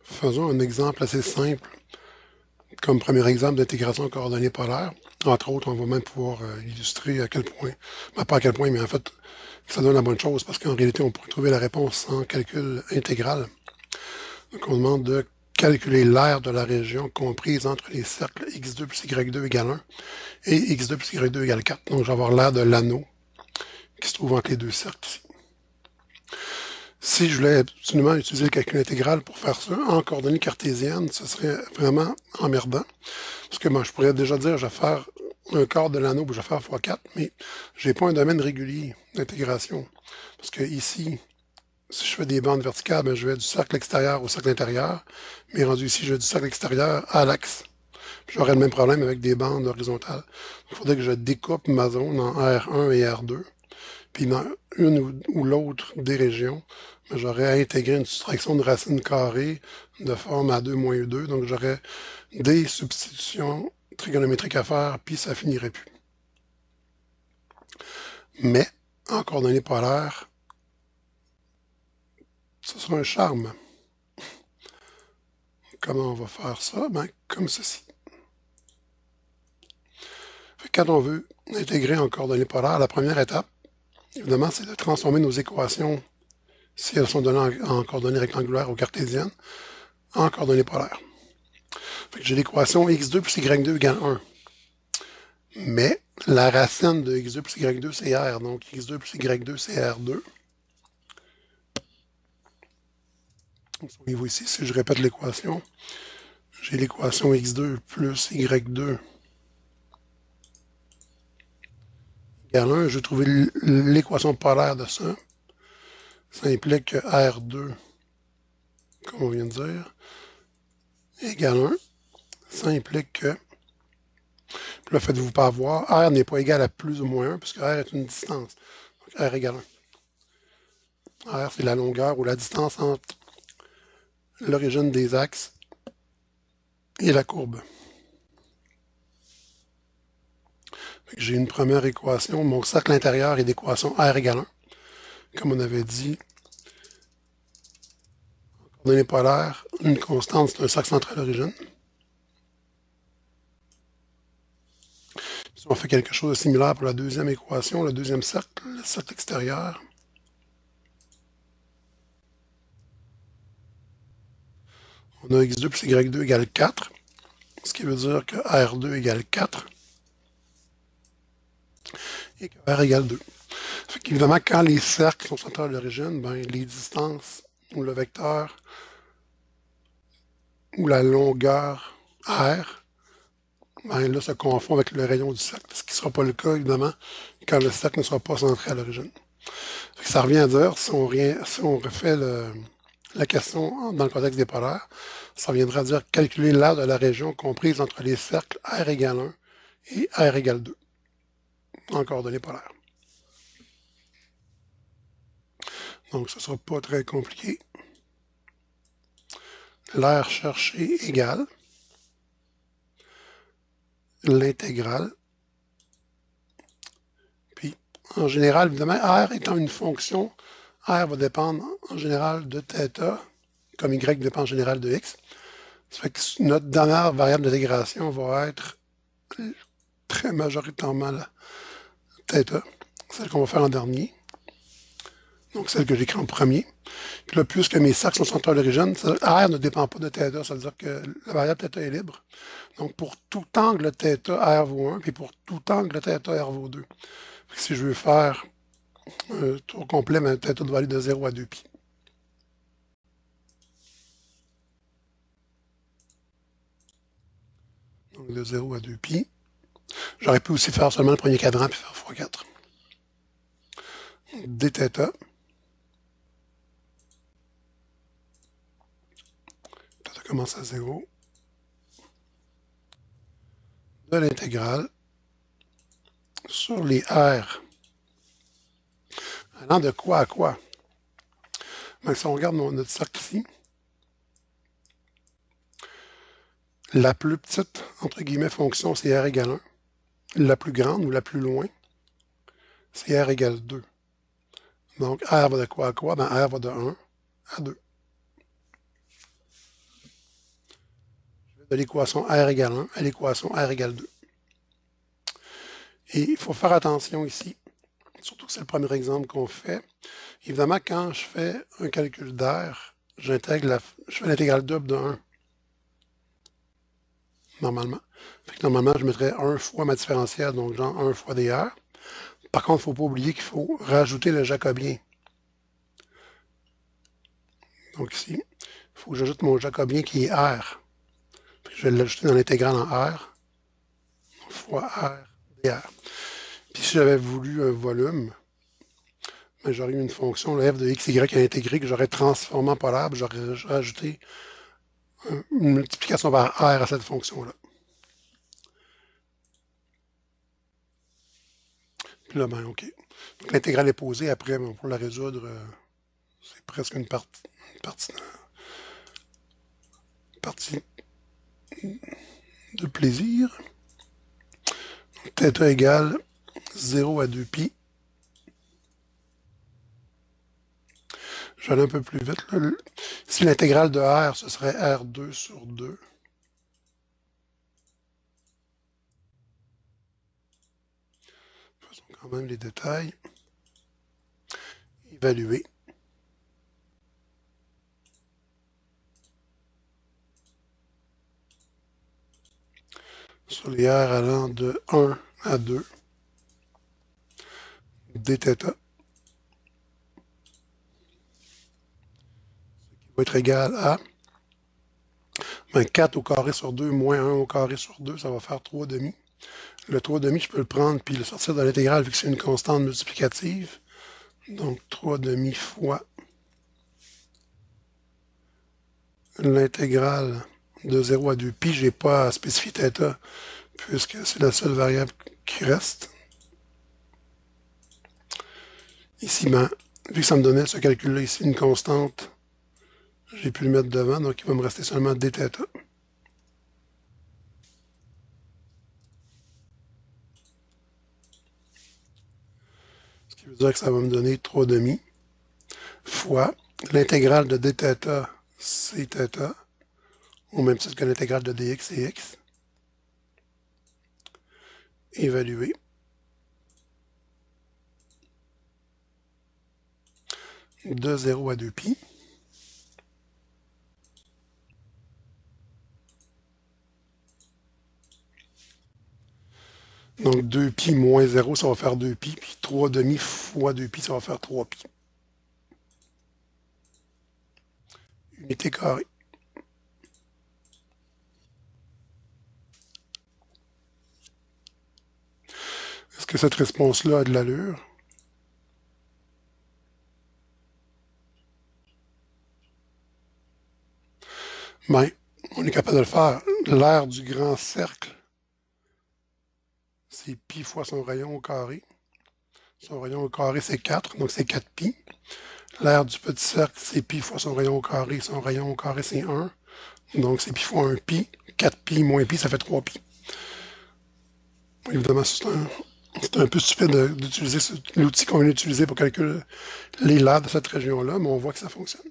Faisons un exemple assez simple comme premier exemple d'intégration coordonnée polaire. Entre autres, on va même pouvoir illustrer à quel point, pas à quel point, mais en fait, ça donne la bonne chose parce qu'en réalité, on pourrait trouver la réponse sans calcul intégral. Donc, on demande de calculer l'aire de la région comprise entre les cercles x2 plus y2 égale 1 et x2 plus y2 égale 4. Donc, je vais avoir l'aire de l'anneau qui se trouve entre les deux cercles ici. Si je voulais absolument utiliser le calcul intégral pour faire ça en coordonnées cartésiennes, ce serait vraiment emmerdant. Parce que moi, je pourrais déjà dire, je vais faire un quart de l'anneau, je vais faire x4, mais je n'ai pas un domaine régulier d'intégration. Parce que ici, si je fais des bandes verticales, ben, je vais du cercle extérieur au cercle intérieur, mais rendu ici, je vais du cercle extérieur à l'axe. J'aurais le même problème avec des bandes horizontales. Il faudrait que je découpe ma zone en R1 et R2. Puis dans une ou l'autre des régions, j'aurais à intégrer une soustraction de racine carrée de forme A2-2. Donc j'aurais des substitutions trigonométriques à faire, puis ça finirait plus. Mais en coordonnées polaires, ce sera un charme. Comment on va faire ça? Ben, comme ceci. Quand on veut intégrer en coordonnées polaires, la première étape, évidemment, c'est de transformer nos équations, si elles sont données en coordonnées rectangulaires ou cartésiennes, en coordonnées polaires. J'ai l'équation x2 plus y2 égale 1. Mais la racine de x2 plus y2, c'est r. Donc x2 plus y2, c'est r2. Voyez-vous ici, si je répète l'équation, j'ai l'équation x2 plus y2 égale 1. Je vais trouver l'équation polaire de ça. Ça implique que R2, comme on vient de dire, égale 1. Ça implique que, puis là, faites-vous pas voir, R n'est pas égal à plus ou moins 1, puisque R est une distance. Donc R égale 1. R, c'est la longueur ou la distance entre l'origine des axes et la courbe. J'ai une première équation. Mon cercle intérieur est d'équation R égale 1. Comme on avait dit, en coordonnées polaires, une constante, c'est un cercle central d'origine. Si on fait quelque chose de similaire pour la deuxième équation, le deuxième cercle, le cercle extérieur, on a x2 plus y2 égale 4, ce qui veut dire que R2 égale 4 et que R égale 2. Fait qu'évidemment, quand les cercles sont centrales d'origine, ben, les distances ou le vecteur ou la longueur R, ben, là, se confond avec le rayon du cercle, ce qui ne sera pas le cas, évidemment, quand le cercle ne sera pas centré à l'origine. Ça revient à dire, si on refait la question dans le contexte des polaires, ça reviendra à dire calculer l'aire de la région comprise entre les cercles R égale 1 et R égale 2 en coordonnées polaires. Donc, ce ne sera pas très compliqué. L'aire cherchée égale l'intégrale. Puis, en général, évidemment, R étant une fonction, R va dépendre en général de θ, comme Y dépend en général de X. Ça fait que notre dernière variable d'intégration va être très majoritairement la θ, celle qu'on va faire en dernier. Donc, celle que j'écris en premier. Puis là, puisque mes cercles sont centrales d'origine, R ne dépend pas de θ, ça veut dire que la variable θ est libre. Donc, pour tout angle θ, R vaut 1, puis pour tout angle θ, R vaut 2. Si je veux faire un tour complet, ben, θ doit aller de 0 à 2π. Donc, de 0 à 2π. J'aurais pu aussi faire seulement le premier cadran, puis faire x4. Dθ. θ commence à 0. De l'intégrale sur les R allant de quoi à quoi? Donc, si on regarde notre cercle ici, la plus petite, entre guillemets, fonction, c'est R égale 1. La plus grande ou la plus loin, c'est R égale 2. Donc, R va de quoi à quoi? Ben, R va de 1 à 2. de l'équation R égale 1 à l'équation R égale 2. Et il faut faire attention ici, surtout que c'est le premier exemple qu'on fait. Évidemment, quand je fais un calcul d'R, je fais l'intégrale double de 1. Normalement. Fait que normalement, je mettrais 1 fois ma différentielle, donc genre 1 fois dr. Par contre, il ne faut pas oublier qu'il faut rajouter le jacobien. Donc ici, il faut que j'ajoute mon jacobien qui est R. Je vais l'ajouter dans l'intégrale en R fois R dr. Puis si j'avais voulu un volume, ben, j'aurais eu une fonction, le f de x, y à intégrer, que j'aurais transformé en polaire, j'aurais rajouté une multiplication par R à cette fonction-là. Puis là, ben OK. Donc l'intégrale est posée. Après, bon, pour la résoudre, c'est presque une partie de plaisir. Donc, θ égale 0 à 2pi. Je vais aller un peu plus vite. Là. Si l'intégrale de R, ce serait R2 sur 2. Faisons quand même les détails. Évaluer. Sur les R allant de 1 à 2, dθ, ce qui va être égal à 4 au carré sur 2 moins 1 au carré sur 2, ça va faire 3 demi. Le 3 demi, je peux le prendre puis le sortir de l'intégrale vu que c'est une constante multiplicative. Donc 3 demi fois l'intégrale de 0 à 2pi, je n'ai pas à spécifier θ puisque c'est la seule variable qui reste. Ici, ben, vu que ça me donnait ce calcul-là ici, une constante, j'ai pu le mettre devant, donc il va me rester seulement dθ. Ce qui veut dire que ça va me donner 3 demi fois l'intégrale de dθ, c'est θ, au même titre que l'intégrale de dx, c'est x. Évaluer. De 0 à 2pi. Donc 2pi moins 0, ça va faire 2pi, puis 3 demi fois 2pi, ça va faire 3pi. Unité carrée. Est-ce que cette réponse-là a de l'allure? Ben, on est capable de le faire. L'aire du grand cercle, c'est pi fois son rayon au carré. Son rayon au carré, c'est 4, donc c'est 4pi. L'aire du petit cercle, c'est pi fois son rayon au carré. Son rayon au carré, c'est 1. Donc c'est pi fois 1 pi. 4pi moins pi, ça fait 3pi. Évidemment, c'est un peu stupide d'utiliser l'outil qu'on vient d'utiliser pour calculer l'aire de cette région-là, mais on voit que ça fonctionne.